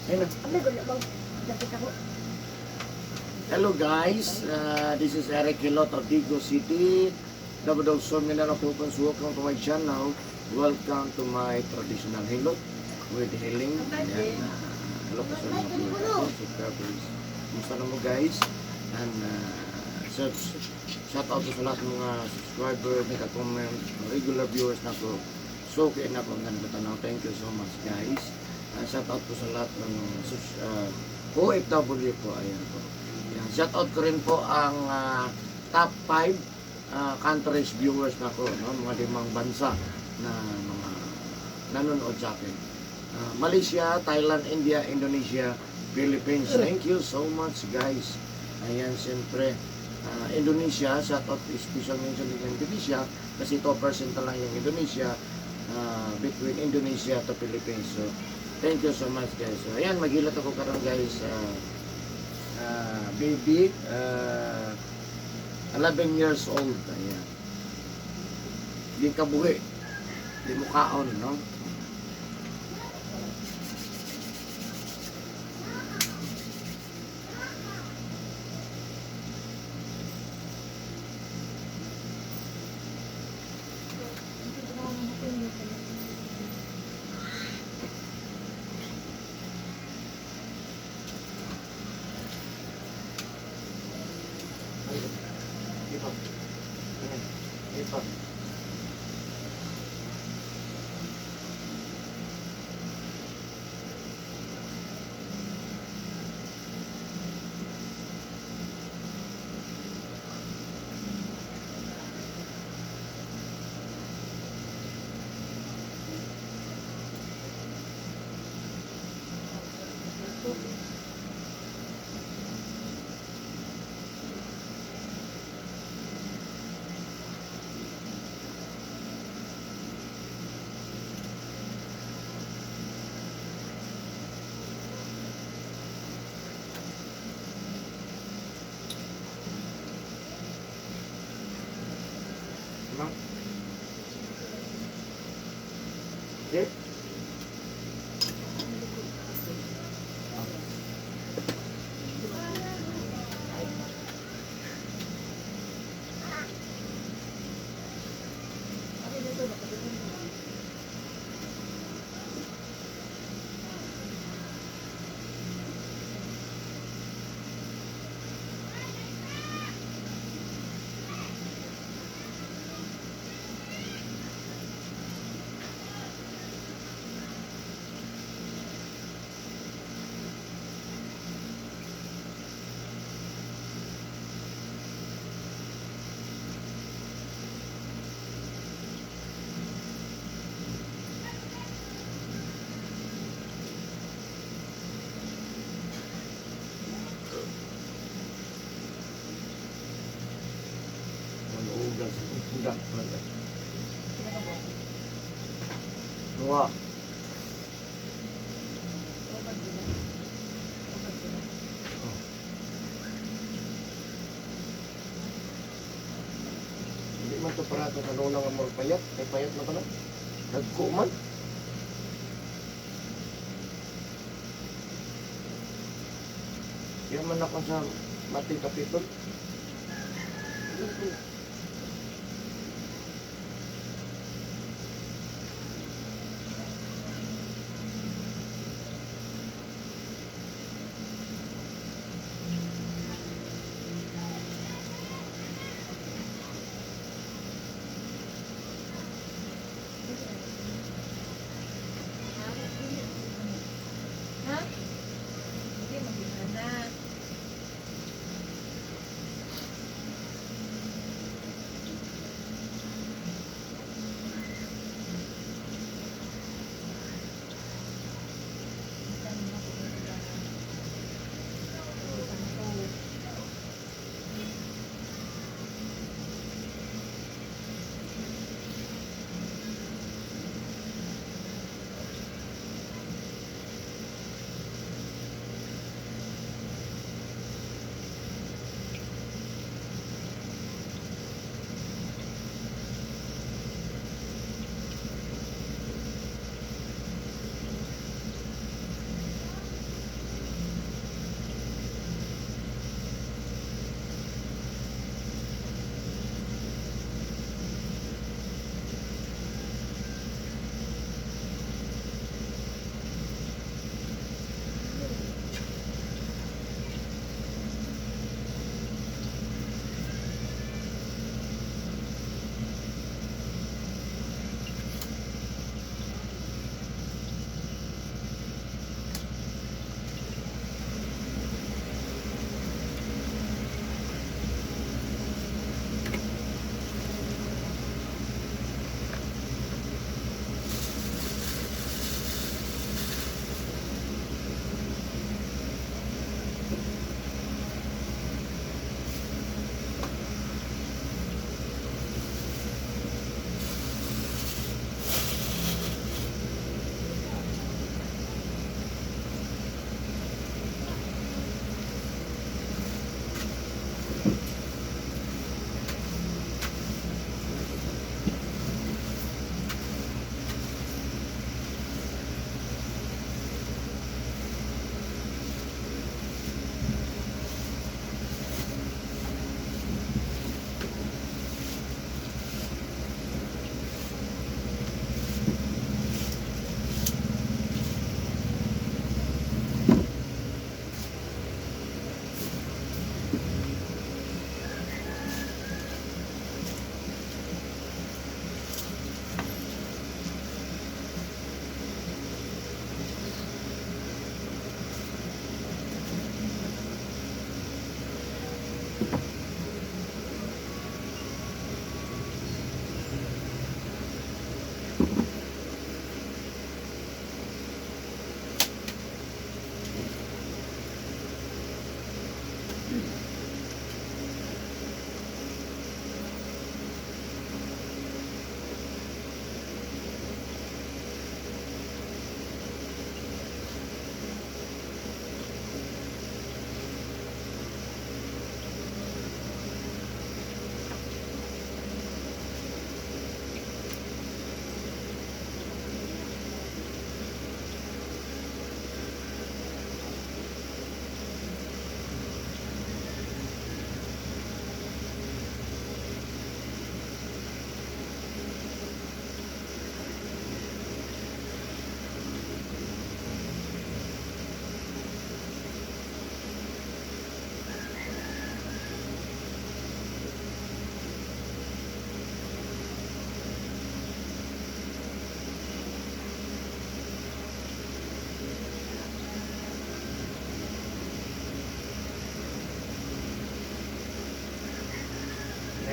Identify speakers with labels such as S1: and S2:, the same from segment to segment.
S1: Ayun na. Hello guys, this is Eric Hilot of Digo City. Dabadog so minana po kung welcome to my channel. Welcome to my traditional hilot with healing. Ayan, hello po sa mga subscribers. Kumusta na mo guys? And shout out to sa lahat ng mga subscribers, nagka-comment, regular viewers na ko. So okay na po ang ganda tanaw. Thank you so much guys. Shout out po sa lahat ng OFW po. Ayan po. Yan. Shout out ko rin po ang top 5 countries viewers na ko, no? Mga 5 bansa na mga nanonood sa akin. Malaysia, Thailand, India, Indonesia, Philippines. Thank you so much guys. Ayan, siyempre Indonesia, shout out special mention in Indonesia kasi 2% lang yung Indonesia, between Indonesia to Philippines. So thank you so much guys. So ayan, maghilat ako karon guys. Baby 11 years old. Ayan, di kabuhi, di mukaon, no? Ipag. Okay. Enggak. Dua. Hindi man ito para ito kanunang ang mga payat. May payat na pala. Nagkuman. Yan man ako sa mating kapitol.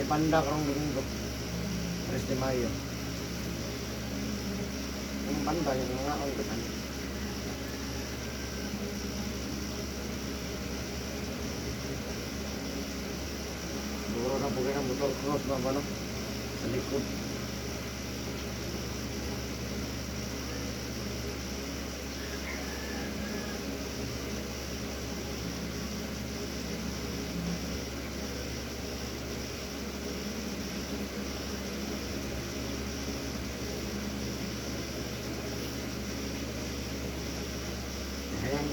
S1: banda karong linggo. Tres de Mayo. Yung banda, yung mga ongkitan. Siguro na po kayo ng motor cross na ba, no? Sa likod. Ayan.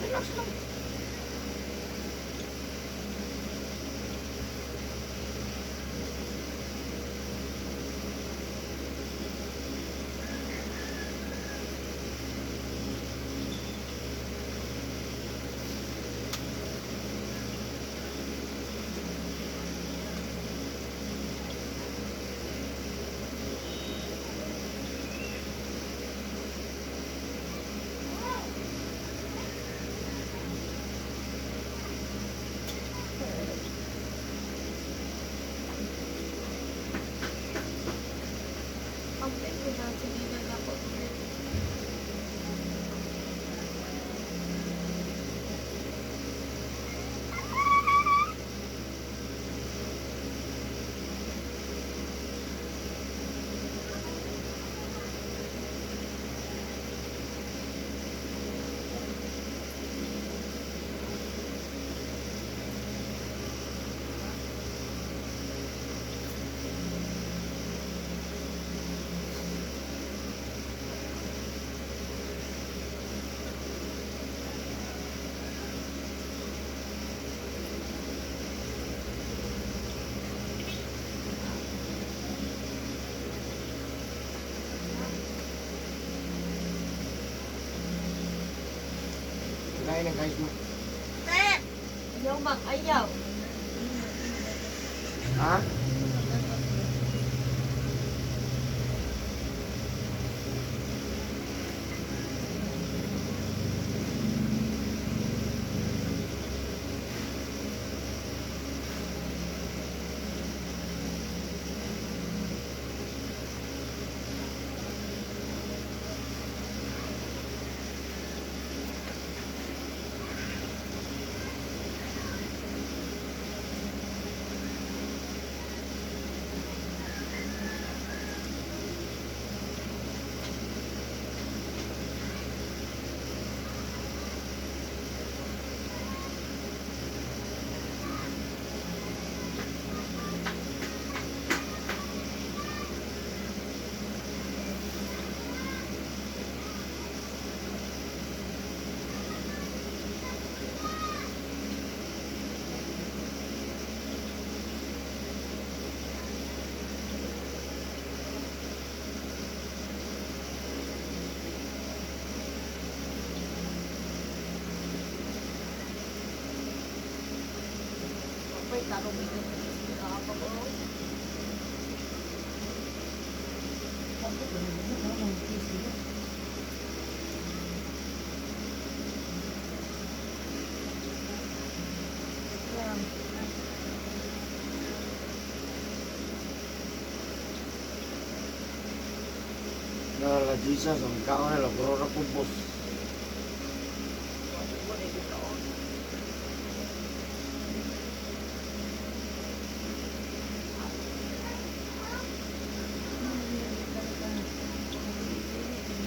S1: Relax lang. Kaya ng guys mo.
S2: Ayaw bang, ayaw.
S1: Ha?
S2: Wait, tarong ito. Apa ko?
S1: Nala Jesus, ang kaon nila, bro na pupos.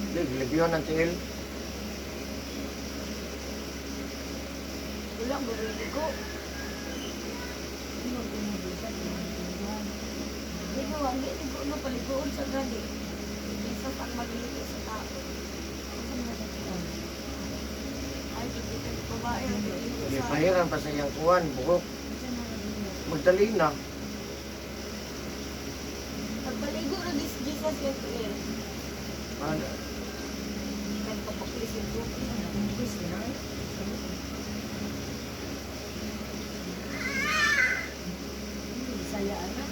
S1: Ligyan ng tiil.
S2: Wala, marili ko. Ginawa, hindi ko na paliguan sa gani. Isa pang maliligo sa tao. Ay, hindi ka ni babae.
S1: Hindi pahiran pa sa iyang kuwan, buhok. Magdali na.
S2: Pagpaligo na Jesus yung tiil.
S1: Ano?
S2: Kan papaklis yung buki. Papaklis na. Saya na.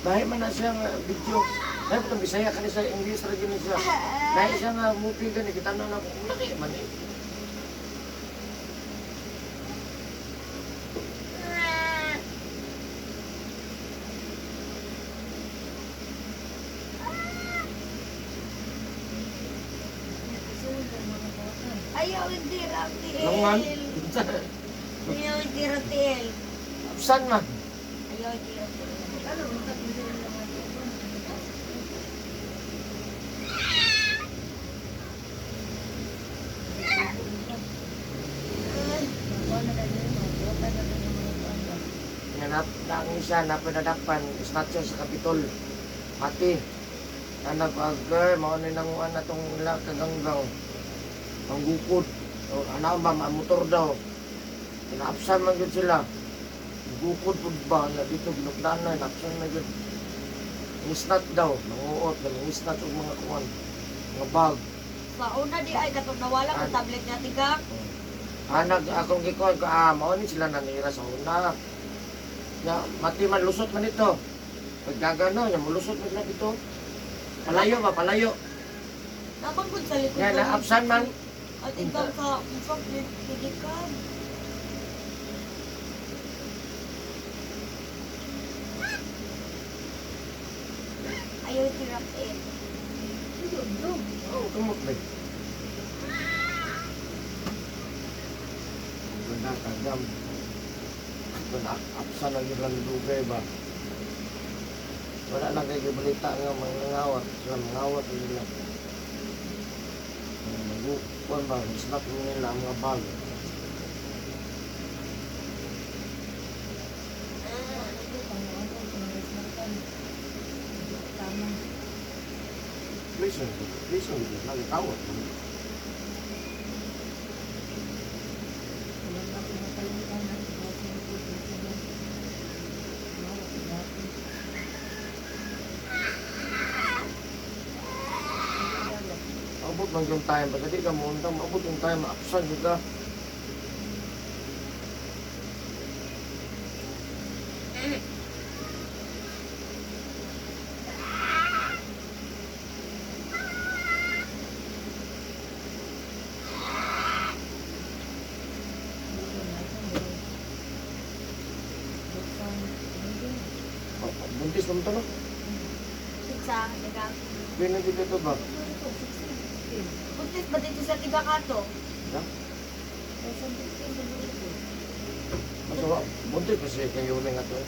S1: Dahil man na siyang video. Dahil po itong Bisaya ka sa English rin yun siya. Dahil siyang movie gani, kita na na kung laki man eh.
S2: Ayaw hindi
S1: Langan.
S2: ratiil. Ayaw hindi ratiil.
S1: Saan man?
S2: Ayaw hindi ratiil. Ano, untak hindi rin naman ito.
S1: Nanap, dangin siya na pinadakpan, snatcher sa Kapitol. Pati. Anak agay, maunay nanguan na itong nila kaganggang. Ang gukod. O, ano ba, motor daw. Inaapsan man yun sila. Gukod po ba, na dito ginukdaan na, inaapsan na yun. Nisnat daw, nanguot, nangisnat yung mga kuwan. Mga bag.
S2: Sa una di ay katong nawala ang tablet niya tigak.
S1: Anak, akong gikuhan ko, maunin sila nanira sa una. Ya, mati man, lusot man ito. Pagkagano, yung mulusot man sila dito. Palayo ba, palayo.
S2: Nabanggod sa likod.
S1: Yan, naapsan man.
S2: At ikaw ka, isang pidikan. Ayaw tirapin.
S1: Oh, tumok ba? Ganda, kagam. Apsan ang ilang lugay ba? Wala lang kayo balita nga mga ngawat. Sila mangawat nila. Magkuhan ba? Snap nila ang mga bag. Listen, lagi tawat. Abot lang yung time, pag di ka muntang, abot yung time, maapsan juga. Buntis naman ito, no?
S2: Pizza, tigak.
S1: Binagit ito ba?
S2: Buntis ba dito sa tigak ato?
S1: Ha? Masawa, buntis kasi kayo uling ito.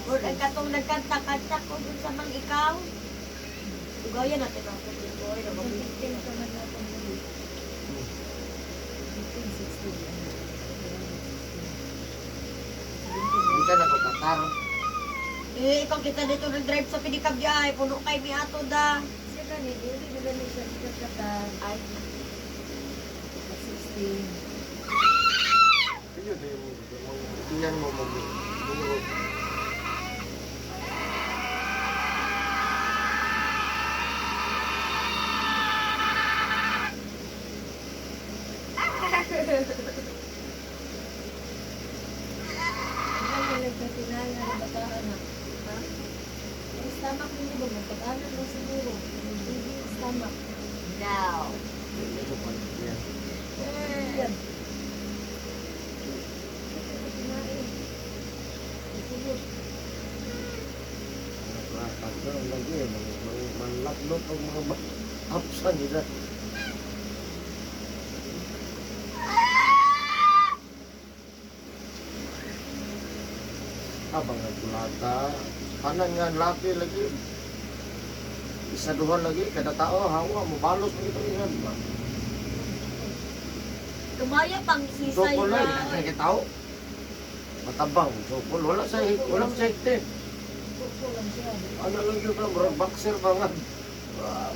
S2: Or ang katong nagkanta-kanta ko dun sa mang ikaw. Ugayan natin ang putin ko. Ay, nabang-15 ka man natin.
S1: Hindi ka nagkatar.
S2: Eh, ikaw kita dito nag-drive sa pinikab ay puno kay mi ato da. Siya gani, hindi ko gani siya ikakatan. Ay, 16.
S1: Ayun, iyan mo mo.
S2: Ang nagkatinay na bataan na. Ha? Ang stomach mo ba? Magpag-anan mo siguro. Hindi stomach. No.
S1: Yan.
S2: Yan.
S1: Pagkaroon lagi, manlaklot ang mga hapsan nila. Abang nagkulata, kanan nga laki lagi. isa duha lagi kada tao hawa mo balos mo ito ingan.
S2: Kumaya pang sisay
S1: Sokol na
S2: na.
S1: kay tao. Matabang sokol wala sa higte.
S2: Sukol lang siya.
S1: Ano lang yun bro, boxer ba nga.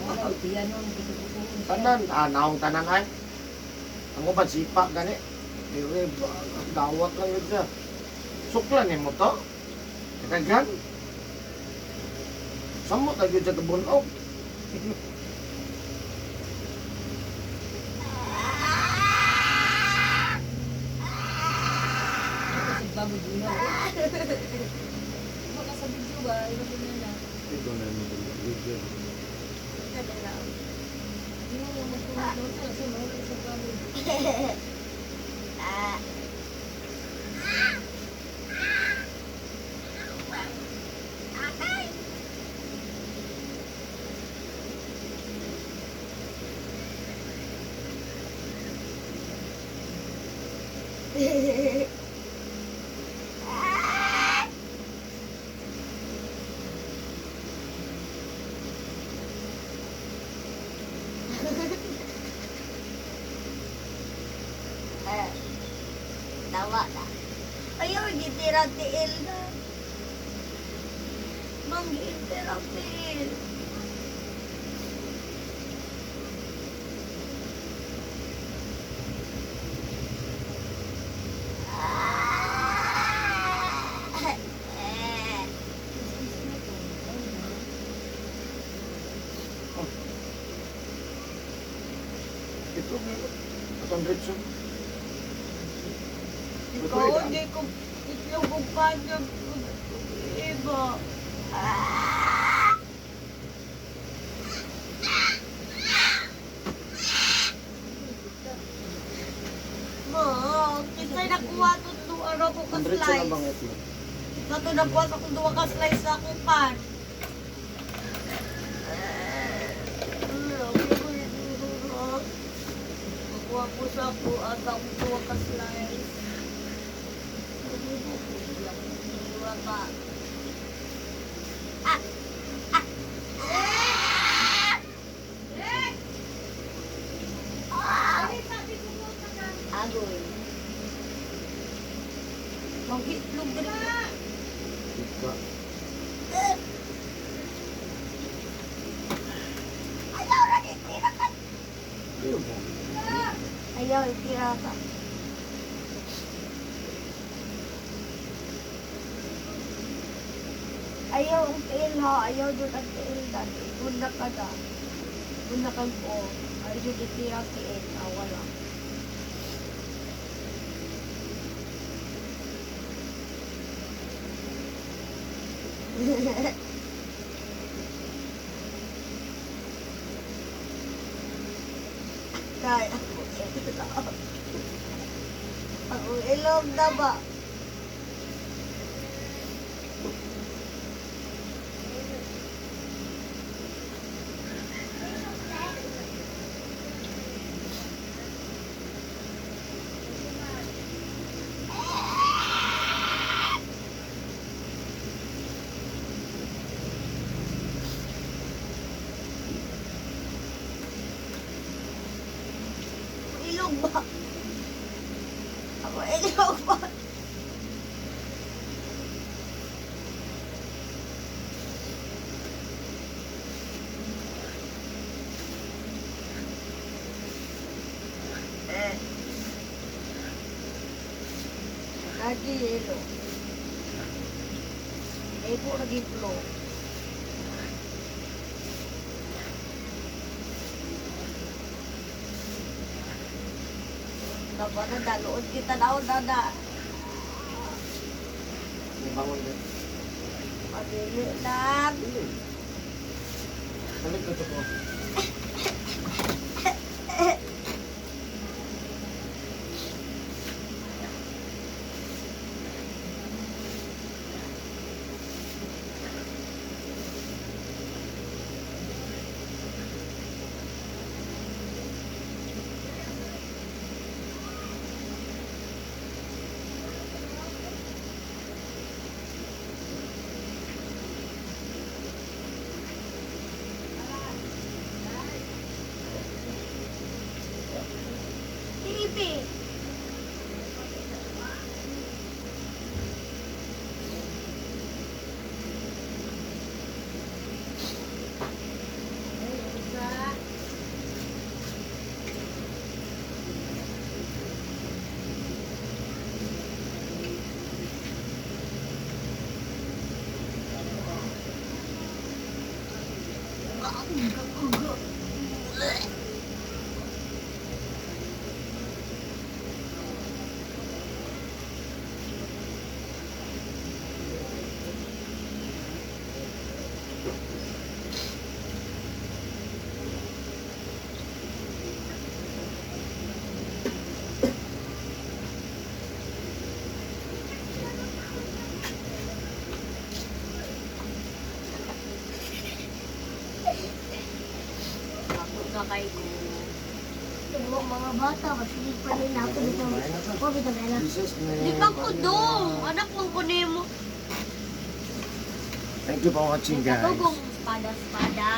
S2: Mahal piano ang gusto-gusto.
S1: Tanan, naong tanan ay. Ang uban sipa gani. Dire dawat lang yun siya. Suklan ni mo to. Kaghan. Samot lagi sa kabunog.
S2: Kasi bago din na. Baka sa video ba, iba din na lang.
S1: Ito na yung video.
S2: Kada lang. Hindi mo yung magpunod daw siya kasi mahal sa bago.
S3: Tawa na. Ayaw, gitira tiil na. Mang gitira tiil.
S1: Ito, atong ritso.
S3: Ikaw, hindi ko itlog kong kanyang iba. Ma, kisay nakuha to araw ko ka
S1: Ang ritso na
S3: slice.
S1: bang ito?
S3: Nato nakuha sa kong duwa ka slice sa akong pan. Nakuha ko sa ako at akong duwa ka slice. Duwa ka. Agoy. Mag-itlog din.
S1: Ika. Iyo mo.
S3: Ayaw, itira ka. Ayaw ang tiil ha. Ayaw doon ang tiil dati. Bunda ka da. Bunda ka ko. Ayaw doon itira ang tiil. Wala. Kaya ako ilog. Ako ilog na ba? Ilog ba? Ako ilog ba? Lagi ilog. Ipo lagi flow. Tapa na dalood kita daw dada.
S1: May bangon din.
S3: Pabili lang.
S1: Dili. Balik na ito po.
S3: Mami.
S2: Ako na kay ko.
S3: Ito mga bata, masigit pa rin ako dito. Oh, bito na lang.
S1: Jesus name.
S2: Di ba ko dong? Anak mo kunin mo.
S1: Thank you for watching,
S2: Ito
S1: guys.
S2: kung espada-espada.